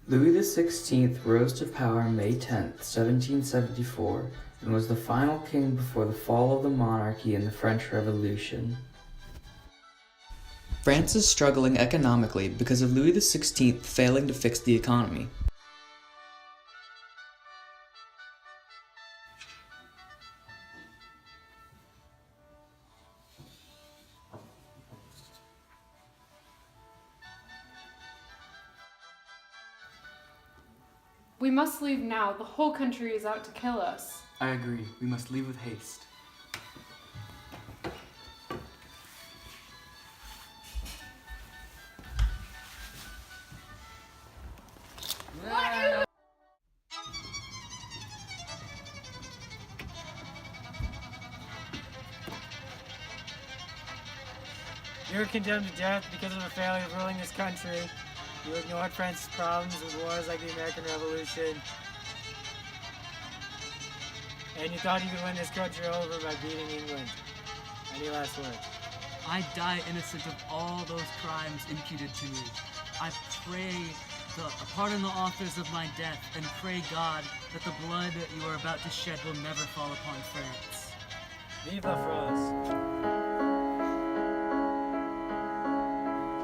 Louis XVI rose to power May 10, 1774, and was the final king before the fall of the monarchy in the French Revolution. France is struggling economically because of Louis XVI failing to fix the economy. We must leave now. The whole country is out to kill us. I agree. We must leave with haste. You were condemned to death because of a failure of ruling this country. You ignored France's problems with wars like the American Revolution. And you thought you could win this country over by beating England. Any last words? I die innocent of all those crimes imputed to me. I pray pardon the authors of my death, and pray God that the blood you are about to shed will never fall upon France. Vive la France!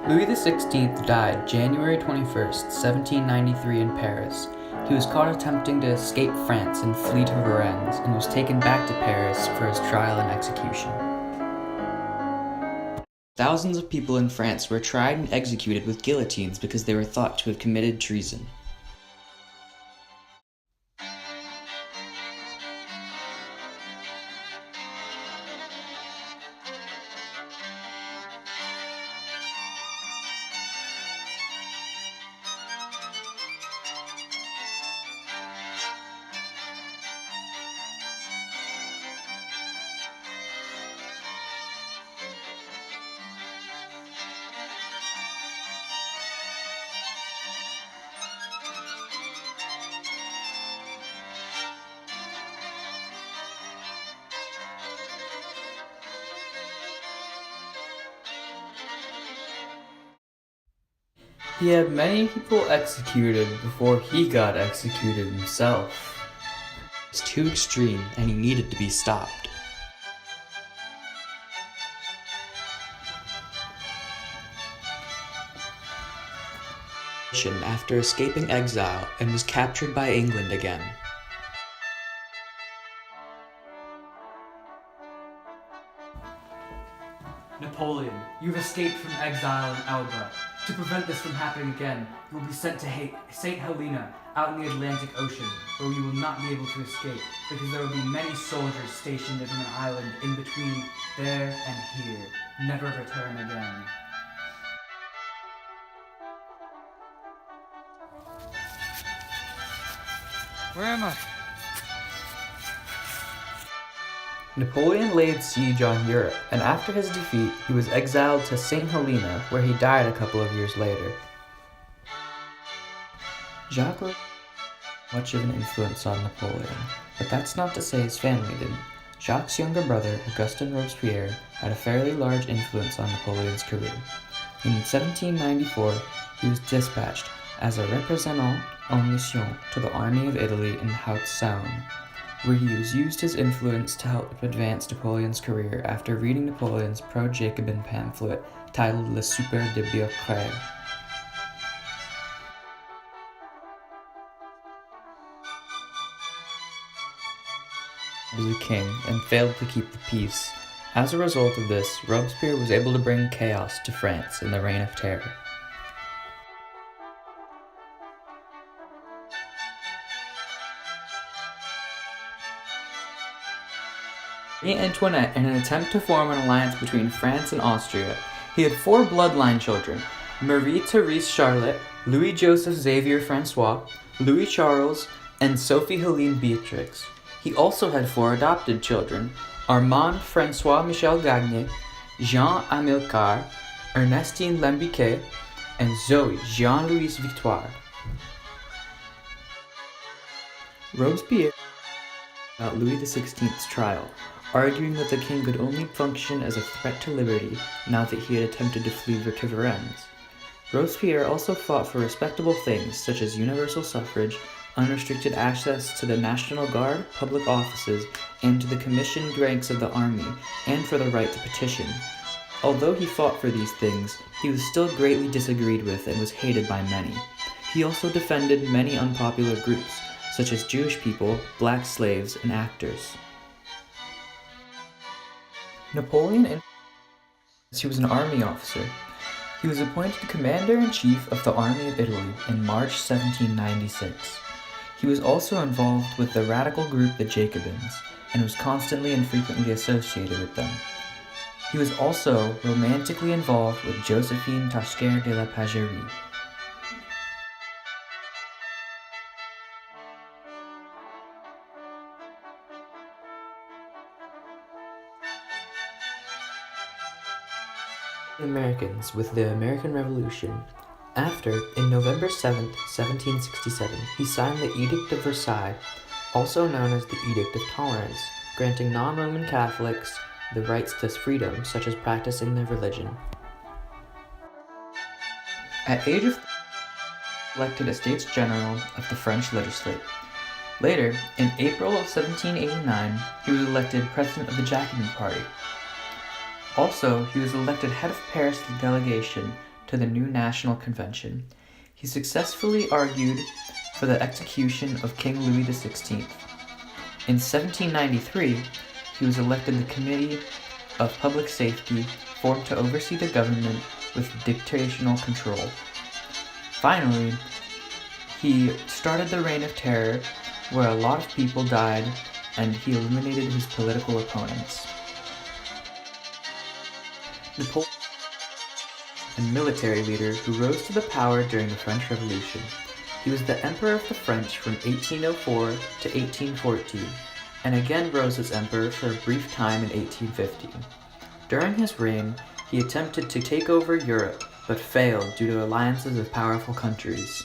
Louis XVI died January 21, 1793 in Paris. He was caught attempting to escape France and flee to Varennes, and was taken back to Paris for his trial and execution. Thousands of people in France were tried and executed with guillotines because they were thought to have committed treason. He had many people executed before he got executed himself. It was too extreme, and he needed to be stopped. After escaping exile, and was captured by England again. Napoleon, you've escaped from exile in Elba. To prevent this from happening again, you will be sent to St. Helena, out in the Atlantic Ocean, where you will not be able to escape, because there will be many soldiers stationed in an island in between there and here. Never return again. Where am I? Napoleon laid siege on Europe, and after his defeat, he was exiled to St. Helena, where he died a couple of years later. Jacques was much of an influence on Napoleon, but that's not to say his family didn't. Jacques' younger brother, Augustin Robespierre, had a fairly large influence on Napoleon's career. In 1794, he was dispatched as a représentant en mission to the army of Italy in Haute-Saône, where he used his influence to help advance Napoleon's career after reading Napoleon's pro-Jacobin pamphlet titled Le Super de Beauclerc. He was a king and failed to keep the peace. As a result of this, Robespierre was able to bring chaos to France in the Reign of Terror. Marie Antoinette, in an attempt to form an alliance between France and Austria, he had 4 bloodline children: Marie-Therese Charlotte, Louis-Joseph Xavier Francois, Louis Charles, and Sophie-Helene Beatrix. He also had 4 adopted children: Armand François Michel Gagné, Jean Amilcar, Ernestine Lambiquet, and Zoe Jean-Louise Victoire. Robespierre about Louis XVI's trial, arguing that the king could only function as a threat to liberty now that he had attempted to flee to Varennes. Robespierre also fought for respectable things such as universal suffrage, unrestricted access to the National Guard, public offices, and to the commissioned ranks of the army, and for the right to petition. Although he fought for these things, he was still greatly disagreed with and was hated by many. He also defended many unpopular groups, such as Jewish people, black slaves, and actors. Napoleon he was an army officer. He was appointed commander-in-chief of the Army of Italy in March 1796. He was also involved with the radical group the Jacobins, and was constantly and frequently associated with them. He was also romantically involved with Josephine Tasker de la Pagerie. The Americans with the American Revolution. After, in November 7, 1767, he signed the Edict of Versailles, also known as the Edict of Tolerance, granting non-Roman Catholics the rights to freedom, such as practicing their religion. At age of elected as States General of the French legislature. Later, in April of 1789, he was elected President of the Jacobin Party. Also, he was elected head of Paris delegation to the new National Convention. He successfully argued for the execution of King Louis XVI. In 1793, he was elected the Committee of Public Safety, formed to oversee the government with dictatorial control. Finally, he started the Reign of Terror, where a lot of people died, and he eliminated his political opponents. Napoleon, a military leader who rose to the power during the French Revolution. He was the Emperor of the French from 1804 to 1814, and again rose as emperor for a brief time in 1815. During his reign, he attempted to take over Europe, but failed due to alliances of powerful countries.